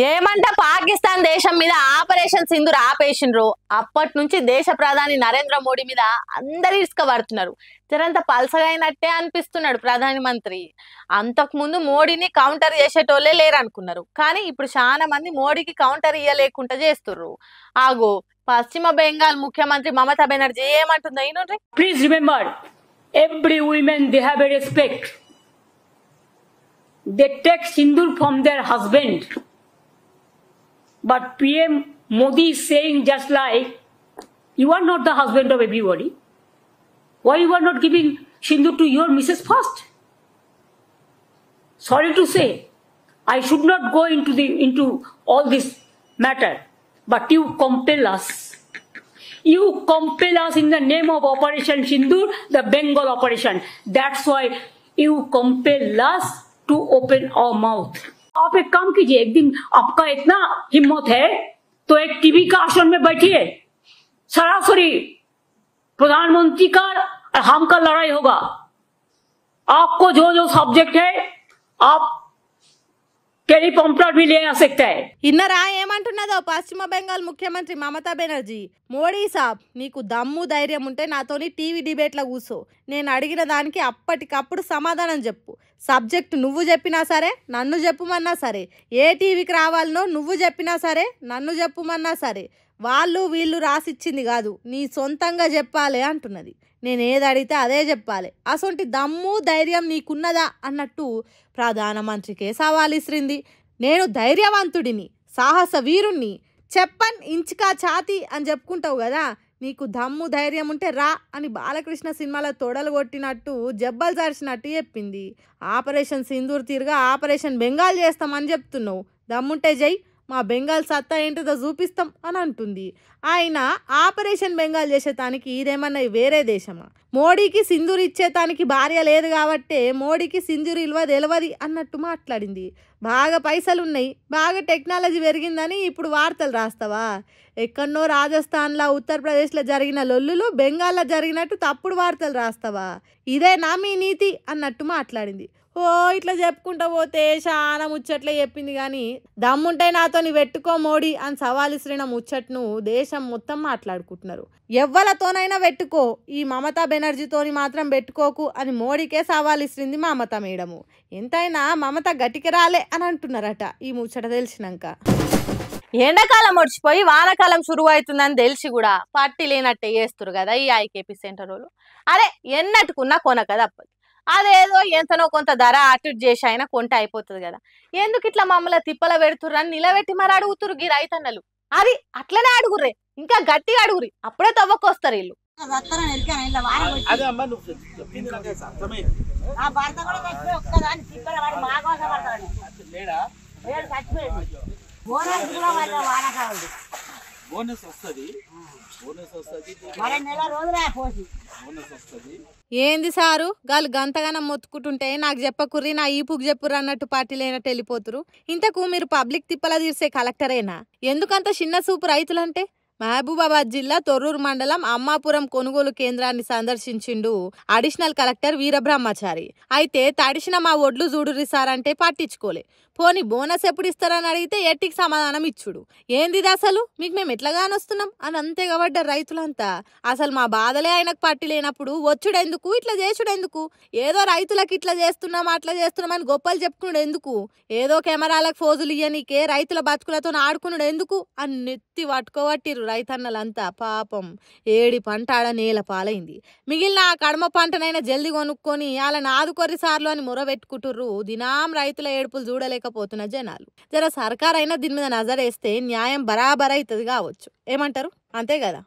ఏమంట పాకిస్తాన్ దేశం మీద ఆపరేషన్ సింధూర్ ఆపేసిండ్రు. అప్పటి నుంచి దేశ ప్రధాని నరేంద్ర మోడీ మీద అందరు ఇసుక పడుతున్నారు. జరంత పలసగైనట్టే అనిపిస్తున్నాడు ప్రధాని మంత్రి. అంతకు ముందు మోడీని కౌంటర్ చేసేటోళ్ళే లేరు అనుకున్నారు, కానీ ఇప్పుడు చాలా మంది మోడీకి కౌంటర్ ఇయ్యలేకుండా చేస్తుర్రు. ఆగో పశ్చిమ బెంగాల్ ముఖ్యమంత్రి మమతా బెనర్జీ ఏమంటుందో ఈయన. Please remember, every women they have a respect. They take sindoor from their husband. But PM Modi is saying just like, you are not the husband of everybody. Why you are not giving sindoor to your Mrs. first? Sorry to say, I should not go into all this matter, but you compel us. You compel us in the name of Operation Sindoor, the Bengal operation. That's why you compel us to open our mouth. आप एक काम कीजिए, एक दिन आपका इतना हिम्मत है तो एक टीवी का आसन में बैठिए, सरासरी प्रधानमंत्री का और हम का लड़ाई होगा. आपको जो जो सब्जेक्ट है आप टेलीप्रॉम्प्टर भी ले आ सकता है. ఇన్నరా ఏమంటున్నదో పశ్చిమ బెంగాల్ ముఖ్యమంత్రి మమతా బెనర్జీ. మోడీ సాబ్, నీకు దమ్ము ధైర్యం ఉంటే నాతోని టీవీ డిబేట్ల కూర్చో. నేను అడిగిన దానికి అప్పటికప్పుడు సమాధానం చెప్పు. సబ్జెక్ట్ నువ్వు చెప్పినా సరే, నన్ను చెప్పుమన్నా సరే, ఏ టీవీకి రావాలనో నువ్వు చెప్పినా సరే, నన్ను చెప్పుమన్నా సరే, వాళ్ళు వీళ్ళు రాసిచ్చింది కాదు, నీ సొంతంగా చెప్పాలి అంటున్నది. నేను ఏది అడిగితే అదే చెప్పాలి. అసొంటి దమ్ము ధైర్యం నీకున్నదా అన్నట్టు ప్రధానమంత్రికే సవాల్ ఇస్రింది. నేను ధైర్యవంతుడిని, సాహస వీరుణ్ణి, చెప్పన్ ఇంచుకా ఛాతి అని చెప్పుకుంటావు కదా, నీకు దమ్ము ధైర్యం ఉంటే రా అని బాలకృష్ణ సినిమాలో తొడలు కొట్టినట్టు జబ్బలు జరిచినట్టు చెప్పింది. ఆపరేషన్ సింధూర్ తీరుగా ఆపరేషన్ బెంగాల్ చేస్తామని చెప్తున్నావు. దమ్ముంటే జై, మా బెంగాల్ సత్తా ఏంటిదో చూపిస్తాం అని అంటుంది. ఆయన ఆపరేషన్ బెంగాల్ చేసేతానికి ఇదేమన్నా వేరే దేశమా? మోడీకి సింధూర్ ఇచ్చేతానికి భార్య లేదు కాబట్టే మోడీకి సింధూర్ ఇల్వ తెలియదు అన్నట్టు మాట్లాడింది. బాగా పైసలున్నాయి, బాగా టెక్నాలజీ పెరిగిందని ఇప్పుడు వార్తలు రాస్తావా? ఎక్కడనో రాజస్థాన్లో ఉత్తరప్రదేశ్లో జరిగిన లొల్లులు బెంగాల్లో జరిగినట్టు తప్పుడు వార్తలు రాస్తావా? ఇదేనా మీ నీతి అన్నట్టు మాట్లాడింది. ఓ ఇట్లా చెప్పుకుంటా పోతే చాలా ముచ్చట్లే చెప్పింది, కానీ దమ్ముంటే నాతోని పెట్టుకో మోడీ అని సవాల్ ఇసిన ముచ్చట్ను దేశం మొత్తం మాట్లాడుకుంటున్నారు. ఎవ్వలతోనైనా పెట్టుకో, ఈ మమతా బెనర్జీతోని మాత్రం పెట్టుకోకు అని మోడీకే సవాల్ ఇస్తుంది మమతా మేడము. ఎంతైనా మమత గట్టికి రాలే అని అంటున్నారట ఈ ముచ్చట తెలిసినాక. ఎండాకాలం వచ్చిపోయి వానాకాలం శురువు అవుతుందని తెలిసి కూడా పార్టీ లేనట్టే చేస్తారు కదా ఈ ఐకేపీ సెంటర్ వాళ్ళు. అరే ఎన్నట్టుకున్నా కొనక తప్పదు. అదేదో ఎంతనో కొంత ధర అటు చేసి అయినా కొంట అయిపోతుంది కదా. ఎందుకు ఇట్లా మమ్మల్ని తిప్పల పెడుతుర్రు అని నిలబెట్టి మరి అడుగుతురు గీ రైతన్నలు. అది అట్లనే అడుగుర్రే, ఇంకా గట్టిగా అడుగురి, అప్పుడే తవ్వకొస్తారు వీళ్ళు. ఏంది సారు గాలు గంతగానం మొత్తుకుంటుంటే నాకు చెప్పకుర్రి, నా ఈపుకు చెప్పుర్రు అన్నట్టు పార్టీ లేనట్టు వెళ్ళిపోతురు. ఇంతకు మీరు పబ్లిక్ తిప్పలా తీర్చే కలెక్టరేనా? ఎందుకంత చిన్న చూపు రైతులంటే? మహబూబాబాద్ జిల్లా తొర్రూరు మండలం అమ్మాపురం కొనుగోలు కేంద్రాన్ని సందర్శించిండు అడిషనల్ కలెక్టర్ వీరబ్రహ్మచారి. అయితే తడిసిన మా ఒడ్లు చూడుర్రి సార్ అంటే పట్టించుకోలే. పోనీ బోనస్ ఎప్పుడు ఇస్తారని అడిగితే ఎట్టికి సమాధానం ఇచ్చుడు. ఏందిది అసలు, మీకు మేము ఎట్లాగానొస్తున్నాం అని అంతే కాబడ్డ రైతులంతా. అసలు మా బాధలే ఆయనకు పట్టి లేనప్పుడు వచ్చుడెందుకు, ఇట్లా చేసుడెందుకు? ఏదో రైతులకు ఇట్లా చేస్తున్నాం అట్లా చేస్తున్నాం అని గొప్పలు చెప్పుకున్నాడు ఎందుకు? ఏదో కెమెరాలకు ఫోజులు ఇయ్యనీకే రైతుల బతుకులతో ఆడుకున్నాడు ఎందుకు అని నెత్తి పట్టుకోబట్టిరు రైతన్నలంతా. పాపం ఏడి పంట ఆడ నేల పాలైంది. మిగిలిన ఆ కడమ పంటనైనా జల్దీ కొనుక్కొని వాళ్ళని ఆదుకొర్రి సార్లు అని మొరబెట్టుకుంటుర్రు. దినాం రైతుల ఏడుపులు చూడలేకపోతున్న జనాలు. జర సర్కార్ అయినా దీని మీద నజరేస్తే న్యాయం బరాబర్ అవుతుంది కావచ్చు. ఏమంటారు? అంతే కదా.